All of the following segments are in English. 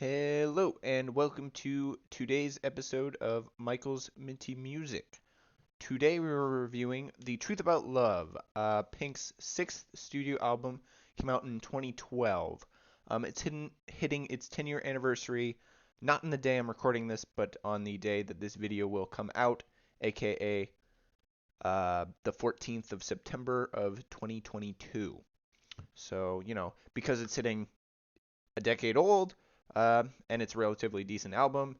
Hello, and welcome to today's episode of Michael's Minty Music. Today we are reviewing The Truth About Love, Pink's sixth studio album, came out in 2012. Hitting its 10-year anniversary, not on the day I'm recording this, but on the day that this video will come out, aka the 14th of September of 2022. So, because it's hitting a decade old, and it's a relatively decent album,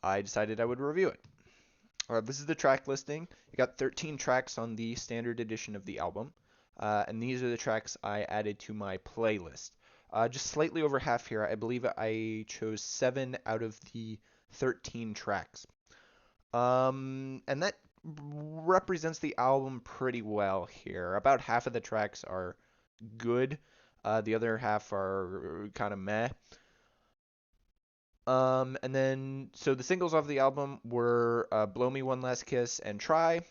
I decided I would review it. This is the track listing. You got 13 tracks on the standard edition of the album, and these are the tracks I added to my playlist. Just slightly over half here. I believe I chose 7 out of the 13 tracks. And that represents the album pretty well here. About half of the tracks are good. The other half are kind of meh. And then, so the singles off the album were Blow Me One Last Kiss and Try,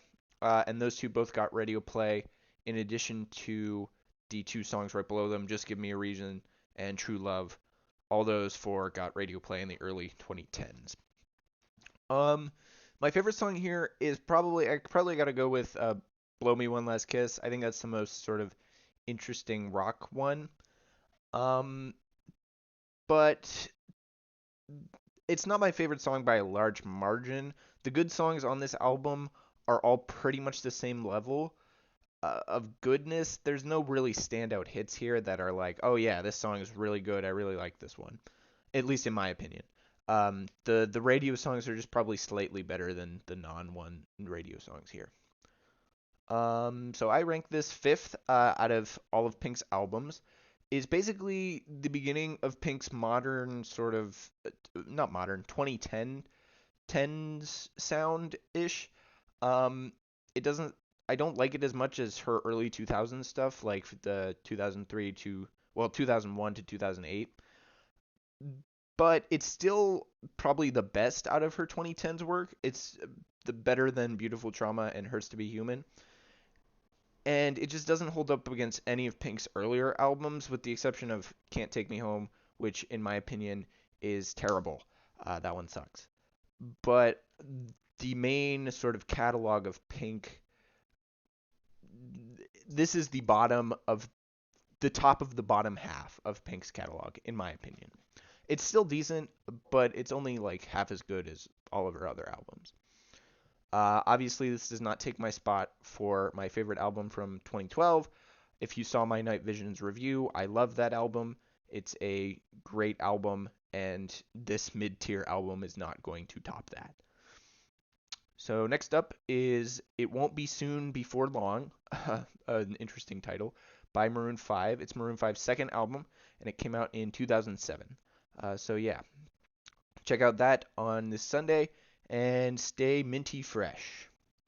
and those two both got radio play, in addition to the two songs right below them, Just Give Me a Reason and True Love. All those four got radio play in the early 2010s. Um, my favorite song here is I probably got to go with Blow Me One Last Kiss. I think that's the most sort of interesting rock one. Um, but it's not my favorite song by a large margin. The good songs on this album are all pretty much the same level of goodness. There's no really standout hits here that are like, oh yeah, this song is really good. I really like this one, at least in my opinion. The radio songs are just probably slightly better than the non-one radio songs here. So I rank this fifth out of all of Pink's albums. Is basically the beginning of Pink's modern sort of, not modern, 2010s sound ish. It doesn't, I don't like it as much as her early 2000s stuff, like the 2003 to, well, 2001 to 2008. But it's still probably the best out of her 2010s work. It's the better than Beautiful Trauma and Hurts to Be Human, and it just doesn't hold up against any of Pink's earlier albums, with the exception of Can't Take Me Home, which, in my opinion, is terrible. That one sucks. But the main sort of catalog of Pink, this is the top of the bottom half of Pink's catalog, in my opinion. It's still decent, but it's only like half as good as all of her other albums. Obviously, this does not take my spot for my favorite album from 2012. If you saw my Night Visions review, I love that album. It's a great album, and this mid-tier album is not going to top that. So next up is It Won't Be Soon Before Long, an interesting title, by Maroon 5. It's Maroon 5's second album, and it came out in 2007. So yeah, check out that on this Sunday and stay minty fresh.